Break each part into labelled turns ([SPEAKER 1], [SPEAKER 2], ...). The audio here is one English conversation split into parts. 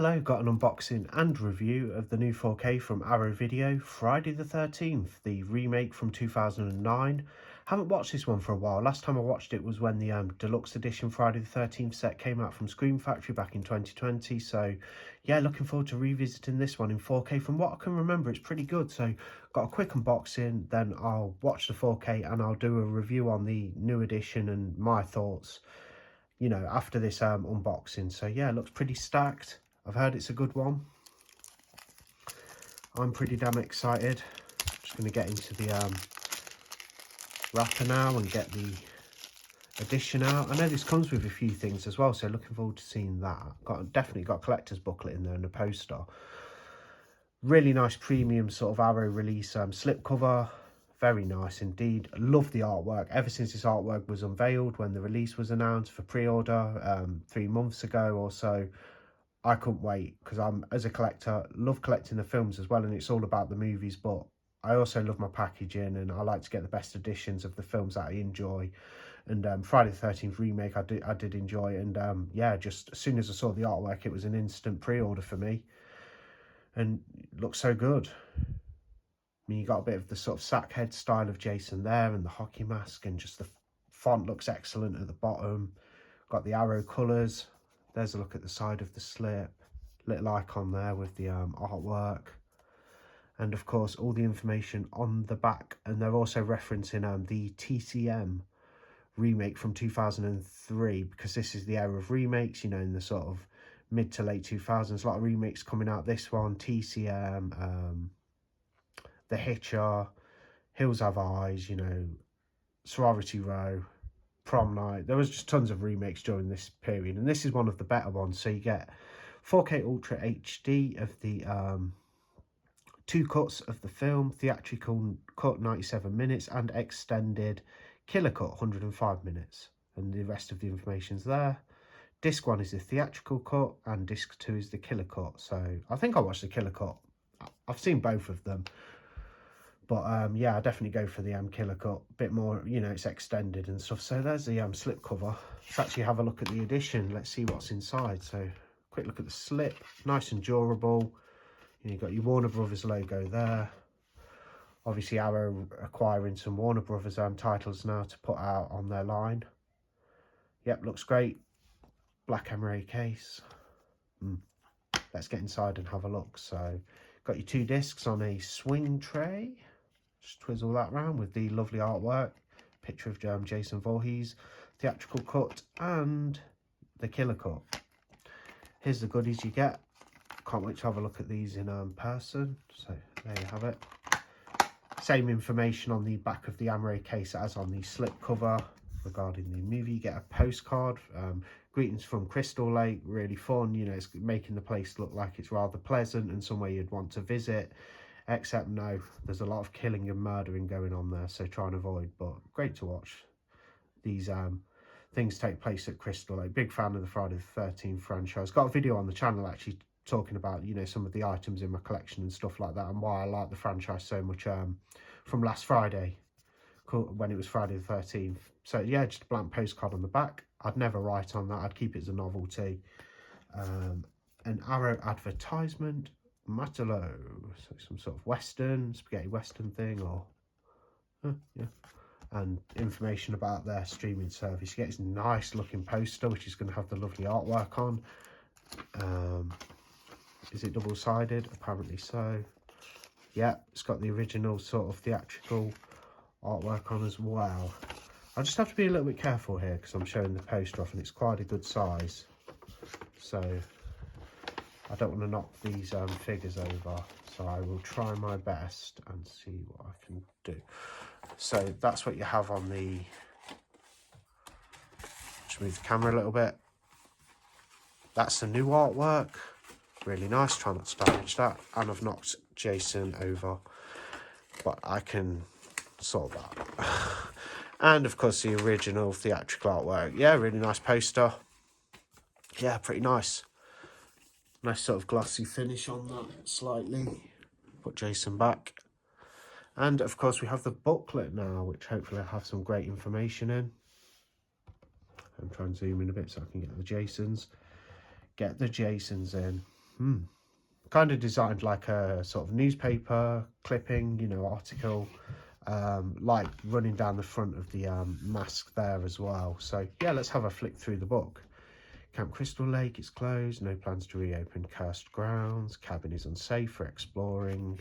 [SPEAKER 1] Hello, got an unboxing and review of the new 4K from Arrow Video, Friday the 13th, the remake from 2009. Haven't watched this one for a while. Last time I watched it was when the deluxe edition Friday the 13th set came out from Scream Factory back in 2020. So yeah, looking forward to revisiting this one in 4K. From what I can remember, it's pretty good. So got a quick unboxing, then I'll watch the 4K and I'll do a review on the new edition and my thoughts, you know, after this unboxing. So yeah, it looks pretty stacked. I've heard it's a good one. I'm pretty damn excited. Just going to get into the wrapper now and get the edition out. I know this comes with a few things as well, so looking forward to seeing that. Definitely got a collector's booklet in there and a poster. Really nice premium sort of Arrow release slipcover. Very nice indeed. Love the artwork. Ever since this artwork was unveiled, when the release was announced for pre-order 3 months ago or so, I couldn't wait, because I'm, as a collector, love collecting the films as well, and it's all about the movies, but I also love my packaging and I like to get the best editions of the films that I enjoy. And Friday the 13th remake I did enjoy, and yeah, just as soon as I saw the artwork, it was an instant pre-order for me, and it looks so good. I mean, you got a bit of the sort of sackhead style of Jason there, and the hockey mask, and just the font looks excellent at the bottom. Got the Arrow colours. There's a look at the side of the slip, little icon there with the artwork, and of course all the information on the back. And they're also referencing the TCM remake from 2003, because this is the era of remakes, you know, in the sort of mid to late 2000s. A lot of remakes coming out. This one, TCM, The Hitcher, Hills Have Eyes, you know, Sorority Row, Prom Night. There was just tons of remakes during this period, and this is one of the better ones. So you get 4K Ultra HD of the 2 cuts of the film, theatrical cut 97 minutes and extended killer cut 105 minutes, and the rest of the information's there. Disc 1 is the theatrical cut and disc 2 is the killer cut. So I think I watched the killer cut. I've seen both of them. But yeah, I definitely go for the killer cut. A bit more, you know, it's extended and stuff. So there's the slip cover. Let's actually have a look at the edition. Let's see what's inside. So quick look at the slip. Nice and durable. You've got your Warner Brothers logo there. Obviously Arrow acquiring some Warner Brothers titles now to put out on their line. Yep, looks great. Black emery case. Let's get inside and have a look. So got your 2 discs on a swing tray. Just twizzle that around with the lovely artwork. Picture of Jason Voorhees, theatrical cut and the killer cut. Here's the goodies you get. Can't wait to have a look at these in person. So there you have it. Same information on the back of the Amray case as on the slip cover regarding the movie. You get a postcard. Greetings from Crystal Lake. Really fun. You know, it's making the place look like it's rather pleasant and somewhere you'd want to visit. Except no, there's a lot of killing and murdering going on there, so try and avoid. But great to watch. These things take place at Crystal Lake. Big fan of the Friday the 13th franchise. Got a video on the channel actually talking about, you know, some of the items in my collection and stuff like that, and why I like the franchise so much from last Friday, when it was Friday the 13th. So yeah, just a blank postcard on the back. I'd never write on that. I'd keep it as a novelty. An Arrow advertisement. Matalo, so some sort of western, spaghetti western thing, or yeah, and information about their streaming service. You get this nice looking poster, which is going to have the lovely artwork on. Is it double-sided? Apparently so. Yeah, it's got the original sort of theatrical artwork on as well. I just have to be a little bit careful here because I'm showing the poster off and it's quite a good size, so I don't want to knock these figures over, so I will try my best and see what I can do. So that's what you have on the... Just move the camera a little bit. That's the new artwork. Really nice. Try not to damage that. And I've knocked Jason over, but I can sort that. And of course the original theatrical artwork. Yeah, really nice poster. Yeah, pretty nice. Nice sort of glossy finish on that, slightly. Put Jason back. And of course we have the booklet now, which hopefully will have some great information in. I'm trying to zoom in a bit so I can get the Jasons. Get the Jasons in. kind of designed like a sort of newspaper clipping, you know, article, like running down the front of the mask there as well. So yeah, let's have a flick through the book. Camp Crystal Lake is closed, no plans to reopen cursed grounds, cabin is unsafe for exploring.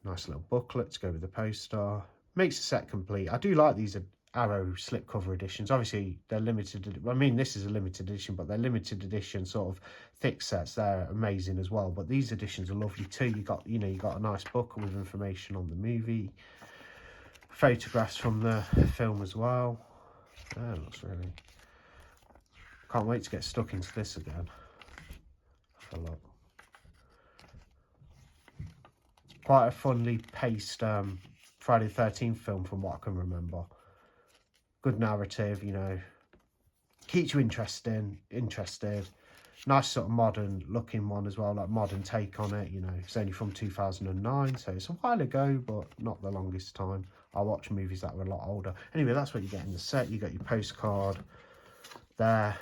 [SPEAKER 1] Nice little booklet to go with the poster. Makes the set complete. I do like these Arrow slipcover editions. Obviously, they're limited. I mean, this is a limited edition, but they're limited edition sort of thick sets. They're amazing as well. But these editions are lovely too. You got a nice book with information on the movie, photographs from the film as well. That looks really. Can't wait to get stuck into this again. Have a look. Quite a funly paced Friday the 13th film from what I can remember. Good narrative, you know, keeps you interested. Nice sort of modern looking one as well, like modern take on it, you know. It's only from 2009, so it's a while ago, but not the longest time. I watch movies that were a lot older. Anyway, that's what you get in the set. You got your postcard there,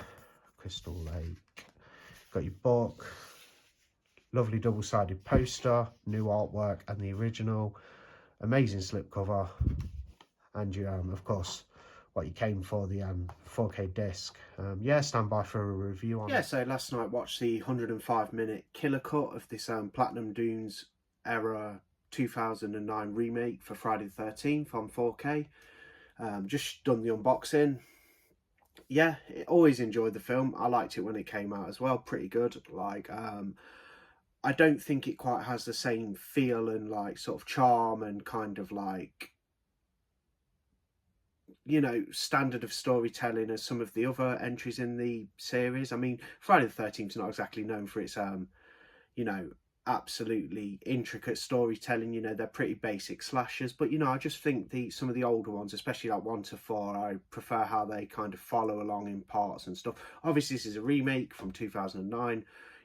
[SPEAKER 1] Crystal Lake. Got your book, lovely double-sided poster, new artwork, and the original. Amazing slipcover, and you of course what you came for, the 4K disc. Yeah, stand by for a review on it. So last night watched the 105-minute killer cut of this Platinum Dunes era 2009 remake for Friday the 13th on 4K. Just done the unboxing. Yeah, always enjoyed the film. I liked it when it came out as well. Pretty good. Like, I don't think it quite has the same feel and like sort of charm and kind of like, you know, standard of storytelling as some of the other entries in the series. I mean, Friday the 13th is not exactly known for its, you know, absolutely intricate storytelling. You know, they're pretty basic slashers, but you know, I just think some of the older ones, especially like 1 to 4, I prefer how they kind of follow along in parts and stuff. Obviously, this is a remake from 2009.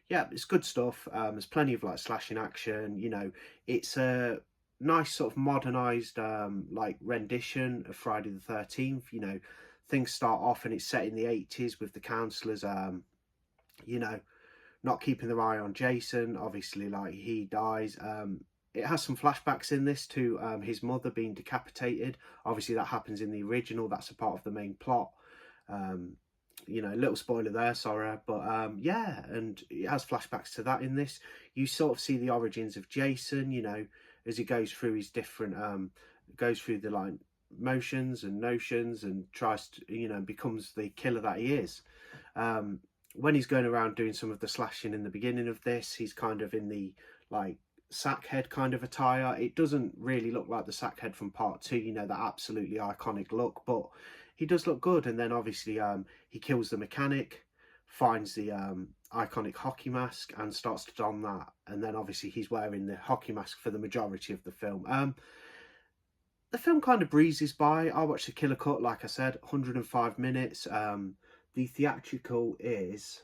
[SPEAKER 1] Yeah, it's good stuff. There's plenty of like slashing action. You know, it's a nice sort of modernized like rendition of Friday the 13th. You know, things start off and it's set in the 80s with the counsellors, you know, not keeping their eye on Jason. Obviously, like, he dies. It has some flashbacks in this to his mother being decapitated. Obviously, that happens in the original. That's a part of the main plot. You know, little spoiler there, sorry, but yeah, and it has flashbacks to that in this. You sort of see the origins of Jason, you know, as he goes through his different, goes through the like motions and notions and tries to, you know, becomes the killer that he is. When he's going around doing some of the slashing in the beginning of this, he's kind of in the like sackhead kind of attire. It doesn't really look like the sackhead from part 2, you know, that absolutely iconic look, but he does look good. And then obviously he kills the mechanic, finds the iconic hockey mask and starts to don that. And then obviously he's wearing the hockey mask for the majority of the film. The film kind of breezes by. I watched the killer cut, like I said, 105 minutes. The theatrical is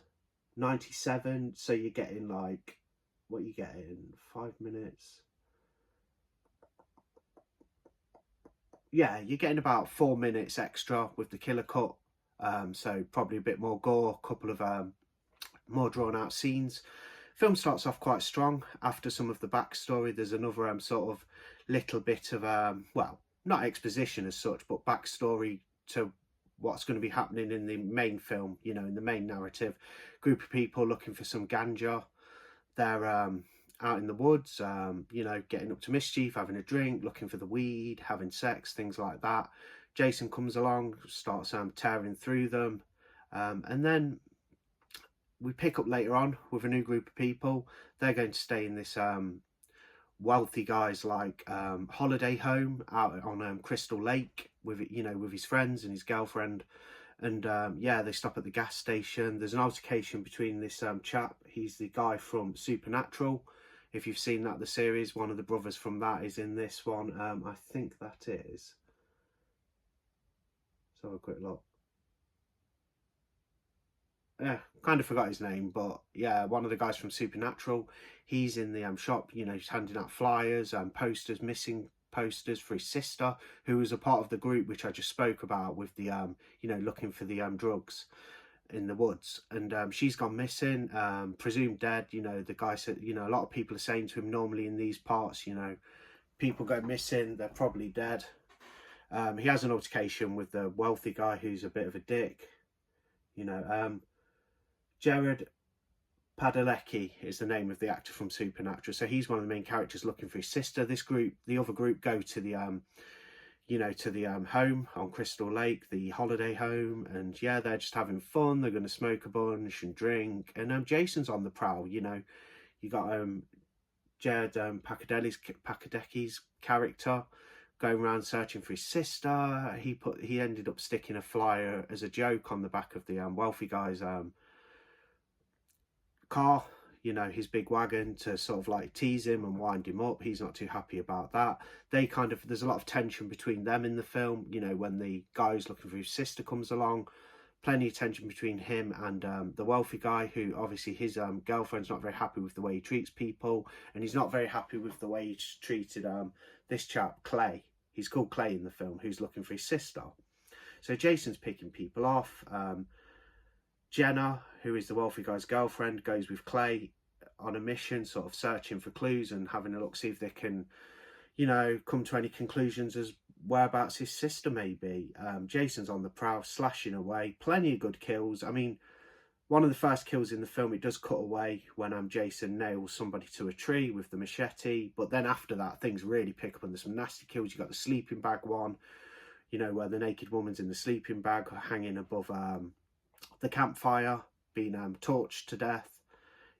[SPEAKER 1] 97, so you're getting like, what you getting, 5 minutes? Yeah, you're getting about 4 minutes extra with the killer cut. So probably a bit more gore, a couple of more drawn out scenes. Film starts off quite strong. After some of the backstory, there's another sort of little bit of, well, not exposition as such, but backstory to what's going to be happening in the main film, you know, in the main narrative. Group of people looking for some ganja. They're out in the woods, you know, getting up to mischief, having a drink, looking for the weed, having sex, things like that. Jason comes along, starts tearing through them. And then we pick up later on with a new group of people. They're going to stay in this wealthy guy's like holiday home out on Crystal Lake with, you know, with his friends and his girlfriend. And yeah, they stop at the gas station. There's an altercation between this chap. He's the guy from Supernatural. If you've seen that, the series, one of the brothers from that is in this one. I think that is. Let's have a quick look. Yeah, kind of forgot his name, but yeah, one of the guys from Supernatural. He's in the shop, you know, he's handing out flyers and posters, missing posters for his sister, who was a part of the group which I just spoke about with the, you know, looking for the drugs. in the woods, and she's gone missing, presumed dead. You know, the guy said, you know, a lot of people are saying to him, normally in these parts, you know, people go missing, they're probably dead. He has an altercation with the wealthy guy who's a bit of a dick. You know, Jared Padalecki is the name of the actor from Supernatural. So he's one of the main characters looking for his sister. This group, the other group, go to the you know, to the home on Crystal Lake, the holiday home, and yeah, they're just having fun. They're going to smoke a bunch and drink, and Jason's on the prowl. You know, you got Jared Padalecki's character going around searching for his sister. He ended up sticking a flyer as a joke on the back of the wealthy guy's car, you know, his big wagon, to sort of like tease him and wind him up. He's not too happy about that. They kind of, there's a lot of tension between them in the film, you know, when the guy who's looking for his sister comes along. Plenty of tension between him and the wealthy guy, who obviously his girlfriend's not very happy with the way he treats people, and he's not very happy with the way he's treated this chap, Clay. He's called Clay in the film, who's looking for his sister. So Jason's picking people off. Jenna, who is the wealthy guy's girlfriend, goes with Clay on a mission, sort of searching for clues and having a look, see if they can, you know, come to any conclusions as whereabouts his sister may be. Jason's on the prowl, slashing away. Plenty of good kills. I mean, one of the first kills in the film, it does cut away when Jason nails somebody to a tree with the machete. But then after that, things really pick up and there's some nasty kills. You got the sleeping bag one, you know, where the naked woman's in the sleeping bag hanging above the campfire, being torched to death.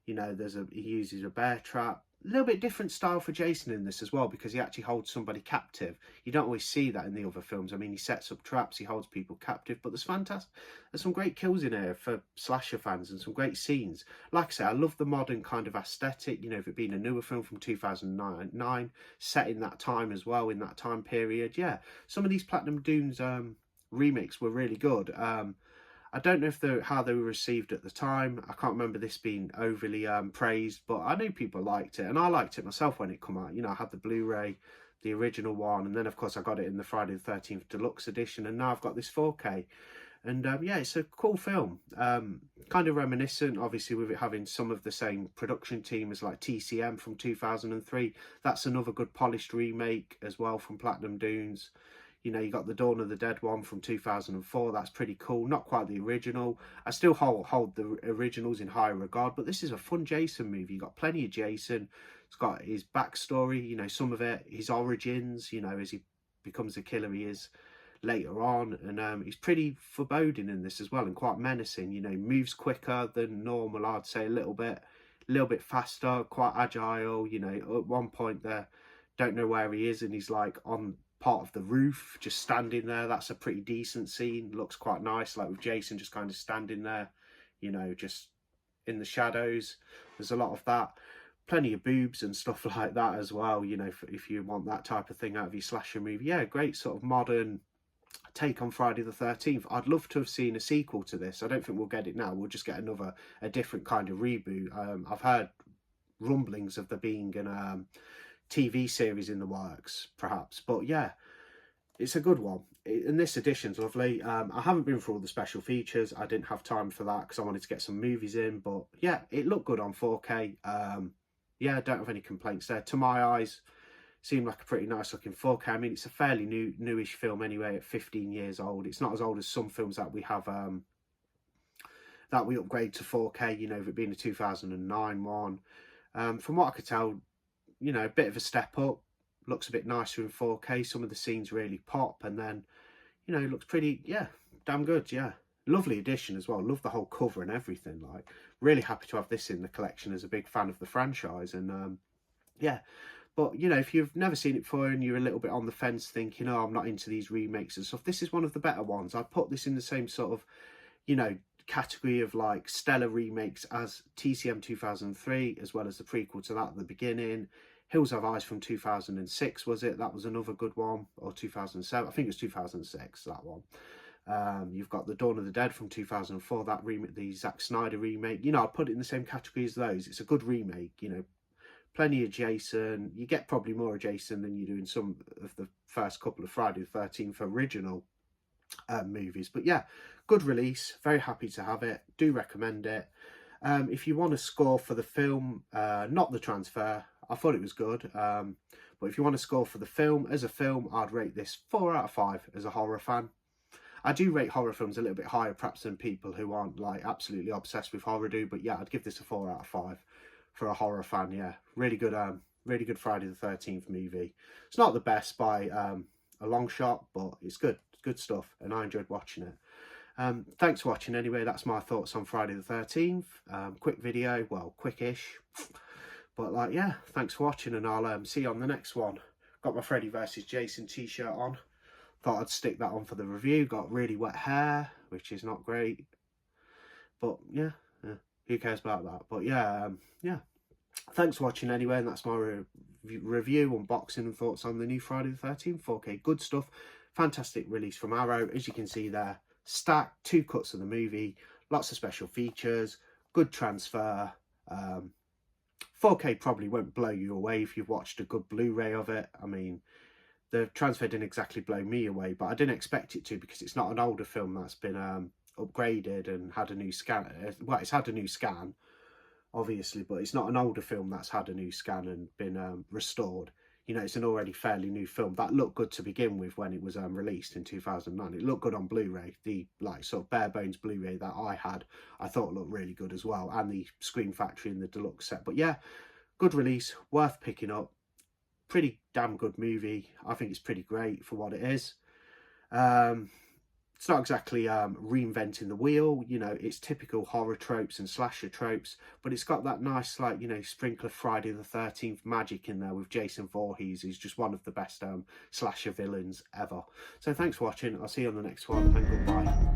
[SPEAKER 1] You know, he uses a bear trap. A little bit different style for Jason in this as well, because he actually holds somebody captive. You don't always see that in the other films. I mean, he sets up traps, he holds people captive, but there's some great kills in here for slasher fans and some great scenes. Like I say, I love the modern kind of aesthetic, you know, if it being a newer film from 2009, set in that time as well, in that time period. Yeah, some of these Platinum Dunes remakes were really good. I don't know if how they were received at the time. I can't remember this being overly praised, but I know people liked it, and I liked it myself when it came out. You know, I had the Blu-ray, the original one, and then of course I got it in the Friday the 13th Deluxe edition, and now I've got this 4K. And yeah, it's a cool film. Kind of reminiscent, obviously, with it having some of the same production team as like TCM from 2003. That's another good polished remake as well from Platinum Dunes. You know, you got the Dawn of the Dead one from 2004. That's pretty cool. Not quite the original. I still hold the originals in high regard, but this is a fun Jason movie. You got plenty of Jason. It's got his backstory, you know, some of it, his origins, you know, as he becomes the killer he is later on. And he's pretty foreboding in this as well, and quite menacing. You know, moves quicker than normal, I'd say, a little bit faster, quite agile. You know, at one point there, don't know where he is, and he's like on part of the roof, just standing there. That's a pretty decent scene. Looks quite nice, like with Jason just kind of standing there, you know, just in the shadows. There's a lot of that. Plenty of boobs and stuff like that as well, you know, if you want that type of thing out of your slasher movie. Yeah, great sort of modern take on Friday the 13th. I'd love to have seen a sequel to this. I don't think we'll get it now. We'll just get a different kind of reboot. I've heard rumblings of there being an TV series in the works, perhaps. But yeah, it's a good one. And this edition's lovely. I haven't been through all the special features. I didn't have time for that because I wanted to get some movies in. But yeah, it looked good on 4K. Yeah, I don't have any complaints there. To my eyes, seemed like a pretty nice looking 4K. I mean, it's a fairly newish film anyway, at 15 years old. It's not as old as some films that we have that we upgrade to 4K, you know, if it being a 2009 one. From what I could tell, you know, a bit of a step up. Looks a bit nicer in 4K. Some of the scenes really pop, and then, you know, it looks pretty, yeah, damn good, yeah. Lovely edition as well. Love the whole cover and everything. Like, really happy to have this in the collection as a big fan of the franchise. And yeah, but, you know, if you've never seen it before and you're a little bit on the fence thinking, oh, I'm not into these remakes and stuff, this is one of the better ones. I'd put this in the same sort of, you know, category of like stellar remakes as TCM 2003, as well as the prequel to that at the beginning. Hills Have Eyes from 2006, was it? That was another good one. Or 2007. I think it was 2006, that one. You've got The Dawn of the Dead from 2004, that remake, the Zack Snyder remake. You know, I'd put it in the same category as those. It's a good remake, you know. Plenty of Jason. You get probably more of Jason than you do in some of the first couple of Friday the 13th original movies. But yeah, good release, very happy to have it, do recommend it. If you want a score for the film, not the transfer, I thought it was good, but if you want a score for the film, as a film, I'd rate this 4 out of 5 as a horror fan. I do rate horror films a little bit higher perhaps than people who aren't like absolutely obsessed with horror do, but yeah, I'd give this a 4 out of 5 for a horror fan. Yeah, really good Friday the 13th movie. It's not the best by a long shot, but it's good stuff, and I enjoyed watching it. Thanks for watching anyway. That's my thoughts on Friday the 13th. Quick video, well, quickish, but like, yeah, thanks for watching, and I'll see you on the next one. Got my Freddy versus Jason t-shirt on. Thought I'd stick that on for the review. Got really wet hair, which is not great, but yeah, who cares about that? But yeah, thanks for watching anyway, and that's my review, unboxing, and thoughts on the new Friday the 13th 4K. Good stuff. Fantastic release from Arrow, as you can see there. Stacked, 2 cuts of the movie, lots of special features, good transfer. 4K probably won't blow you away if you've watched a good Blu-ray of it. I mean, the transfer didn't exactly blow me away, but I didn't expect it to, because it's not an older film that's been upgraded and had a new scan. Well, it's had a new scan, obviously, but it's not an older film that's had a new scan and been restored. You know, it's an already fairly new film that looked good to begin with when it was released in 2009. It looked good on Blu-ray. The like sort of bare bones Blu-ray that I had, I thought looked really good as well, and the Screen Factory and the deluxe set. But yeah, good release, worth picking up. Pretty damn good movie. I think it's pretty great for what it is. It's not exactly reinventing the wheel, you know, it's typical horror tropes and slasher tropes, but it's got that nice, like, you know, sprinkle of Friday the 13th magic in there with Jason Voorhees, who's just one of the best slasher villains ever. So thanks for watching. I'll see you on the next one, and goodbye.